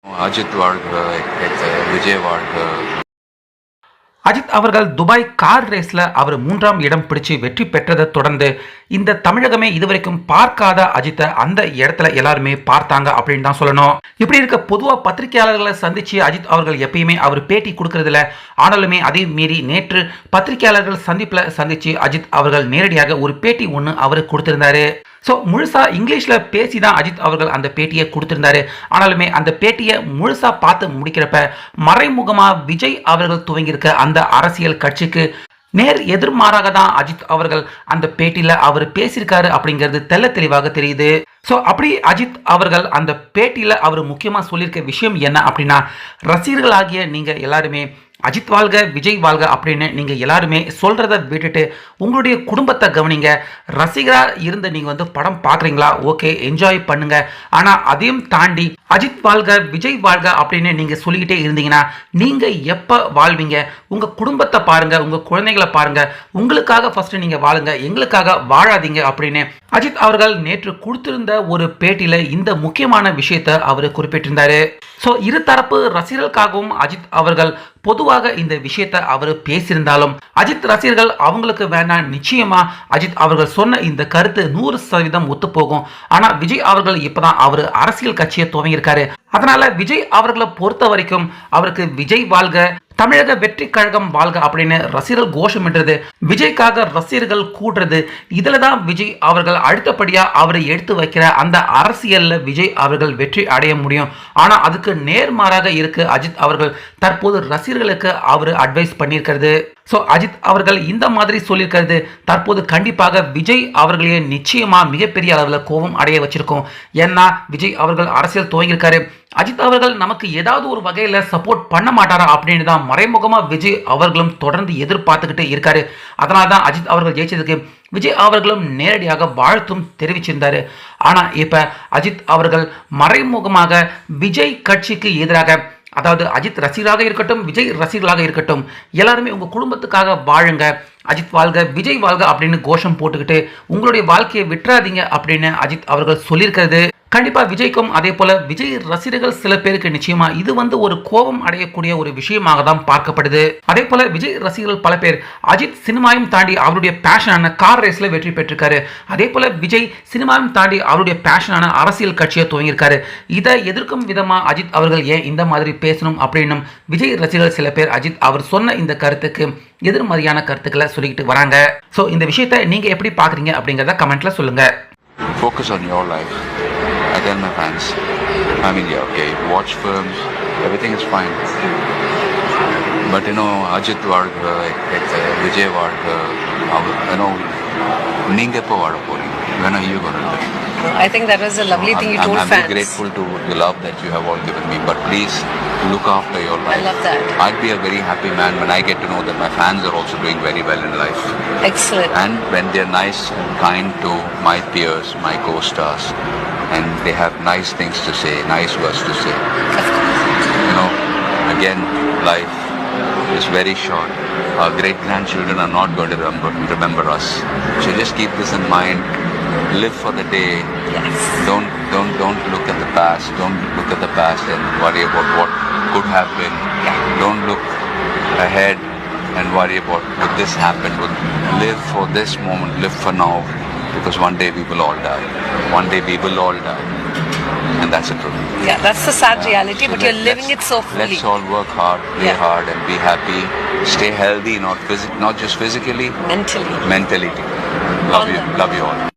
அஜித் வாழ்க, விஜய் வாழ்க. அஜித் அவர்கள் துபாய் கார் ரேஸ்ல அவர் 3ஆம் இடம் பிடிச்சு வெற்றி பெற்றதை தொடர்ந்து இந்த தமிழகமே இதுவரைக்கும் பார்க்காத அஜித்தை அந்த இடத்துல எல்லாருமே பார்த்தாங்க அப்படின்னு தான் சொல்லணும். இப்படி இருக்க பொதுவாக பத்திரிகையாளர்களை சந்திச்சு அஜித் அவர்கள் எப்பயுமே அவர் பேட்டி கொடுக்கறதில்ல. ஆனாலுமே அதே மீறி நேற்று பத்திரிகையாளர்கள் சந்திச்சு அஜித் அவர்கள் நேரடியாக ஒரு பேட்டி ஒன்று அவர் கொடுத்திருந்தாரு. ஸோ முழுசாக இங்கிலீஷில் பேசி தான் அஜித் அவர்கள் அந்த பேட்டியை கொடுத்திருந்தாரு. ஆனாலுமே அந்த பேட்டியை முழுசாக பார்த்து முடிக்கிறப்ப மறைமுகமாக விஜய் அவர்கள் துவங்கியிருக்க அந்த அரசியல் கட்சிக்கு நேர் எதிர்மாறாக தான் அஜித் அவர்கள் அந்த பேட்டியில் அவர் பேசியிருக்காரு அப்படிங்கிறது தெள்ள தெளிவாக தெரியுது. ஸோ அப்படி அஜித் அவர்கள் அந்த பேட்டியில் அவர் முக்கியமாக சொல்லியிருக்க விஷயம் என்ன அப்படின்னா, ரசிகர்களாகிய நீங்கள் எல்லாருமே அஜித் வாழ்க விஜய் வாழ்க அப்படின்னு நீங்கள் எல்லாருமே சொல்கிறத விட்டுட்டு உங்களுடைய குடும்பத்தை கவனிங்க. ரசிகராக இருந்து நீங்கள் படம் பார்க்குறீங்களா, ஓகே, என்ஜாய் பண்ணுங்க. ஆனால் அதையும் தாண்டி அஜித் வாழ்க விஜய் வாழ்க அப்படின்னு நீங்கள் சொல்லிக்கிட்டே இருந்தீங்கன்னா நீங்கள் எப்போ வாழ்வீங்க? உங்கள் குடும்பத்தை பாருங்கள், உங்கள் குழந்தைகளை பாருங்கள். உங்களுக்காக ஃபஸ்ட்டு நீங்கள் வாழுங்க, எங்களுக்காக வாழாதீங்க அப்படின்னு அஜித் அவர்கள் நேற்று கொடுத்திருந்த ஒரு பேட்டியில் இந்த முக்கியமான விஷயத்தை அவர் குறிப்பிட்டிருந்தாரு. ஸோ இருதரப்பு ரசிகர்களுக்காகவும் அஜித் அவர்கள் பொதுவாக இந்த விஷயத்தை அவர் பேசியிருந்தாலும் அஜித் ரசிகர்கள் அவங்களுக்கு வேண்டாம், நிச்சயமா அஜித் அவர்கள் சொன்ன இந்த கருத்து 100% ஒத்துப்போகும். ஆனா விஜய் அவர்கள் இப்பதான் அவர் அரசியல் கட்சியை துவங்கியிருக்காரு. அதனால விஜய் அவர்களை பொறுத்த வரைக்கும் அவருக்கு விஜய் வாழ்க, தமிழக வெற்றி கழகம் வாழ்க அப்படின்னு ரசிகர்கள் கோஷமிடுறது, விஜய்க்காக ரசிகர்கள் கூடுறது, இதுல தான் விஜய் அவர்கள் அடுத்தபடியா அவரை எடுத்து வைக்கிற அந்த அரசியல்ல விஜய் அவர்கள் வெற்றி அடைய முடியும். ஆனா அதுக்கு நேர்மாறாக இருக்கு அஜித் அவர்கள் தற்போது ரசிகர்களுக்கு அவர் அட்வைஸ் பண்ணியிருக்கிறது. ஸோ அஜித் அவர்கள் இந்த மாதிரி சொல்லியிருக்கிறது தற்போது கண்டிப்பாக விஜய் அவர்களே நிச்சயமா மிகப்பெரிய அளவில் கோபம் அடைய வச்சிருக்கோம். ஏன்னா விஜய் அவர்கள் அரசியல் துவங்கியிருக்காரு, அஜித் அவர்கள் நமக்கு ஏதாவது ஒரு வகையில் சப்போர்ட் பண்ண மாட்டாரா அப்படின்னு தான் மறைமுகமாக விஜய் அவர்களும் தொடர்ந்து எதிர்பார்த்துக்கிட்டு இருக்காரு. அதனால தான் அஜித் அவர்கள் ஜெயிச்சதுக்கு விஜய் அவர்களும் நேரடியாக வாழ்த்தும் தெரிவிச்சிருந்தாரு. ஆனால் இப்போ அஜித் அவர்கள் மறைமுகமாக விஜய் கட்சிக்கு எதிராக, அதாவது அஜித் ரசிகராக இருக்கட்டும் விஜய் ரசிகர்களாக இருக்கட்டும், எல்லாருமே உங்கள் குடும்பத்துக்காக வாழுங்க, அஜித் வாழ்க விஜய் வாழ்க அப்படின்னு கோஷம் போட்டுக்கிட்டு உங்களுடைய வாழ்க்கையை விட்டுறாதீங்க அப்படின்னு அஜித் அவர்கள் சொல்லியிருக்கிறது கண்டிப்பாக விஜய்க்கும் அதே போல் விஜய் ரசிகர்கள் சில பேருக்கு நிச்சயமா இது ஒரு கோபம் அடையக்கூடிய ஒரு விஷயமாக தான் பார்க்கப்படுது. அதே போல் விஜய் ரசிகர்கள் பல பேர் அஜித் சினிமாவையும் தாண்டி அவருடைய பேஷனான கார் ரேஸில் வெற்றி பெற்றிருக்காரு. அதே போல் விஜய் சினிமாவையும் தாண்டி அவருடைய பேஷனான அரசியல் கட்சியை துவங்கியிருக்காரு. இதை எதிர்க்கும் விதமாக அஜித் அவர்கள் ஏன் இந்த மாதிரி பேசணும் அப்படின்னும் விஜய் ரசிகர்கள் சில பேர் அஜித் அவர் சொன்ன இந்த கருத்துக்கு எதிர்மறையான கருத்துக்களை சொல்லிக்கிட்டு வராங்க. ஸோ இந்த விஷயத்தை நீங்கள் எப்படி பார்க்குறீங்க அப்படிங்கிறத கமெண்ட்ல சொல்லுங்க. Focus on your life. I tell my fans, I mean, yeah, okay, watch films, everything is fine. But Ajit வாழ்க, Vijay வாழ்க, நீங்க எப்போ வாழ போறீங்க? When are you going to live? I think that was a lovely thing you told I'm fans. very grateful to the love that you have all given me, but please look after your life. I love that. I'd be a very happy man when I get to know that my fans are also doing very well in life. Excellent. And when they're nice and kind to my peers, my co-stars, and they have nice things to say, nice words to say. Again, life is very short. Our great-grandchildren are not going to remember us. So just keep this in mind. Live for the day. Yes. Don't look at the past. Don't look at the past and worry about what could have been. Yeah. Don't look ahead and worry about would this happen. Live for this moment. Live for now, because one day we will all die. One day we will all die, and that's the truth. Yeah, that's the sad reality, but you're living it so fully. Let's all work hard, play hard, and be happy. Stay healthy, not just physically, mentally. Mentally. Love you all.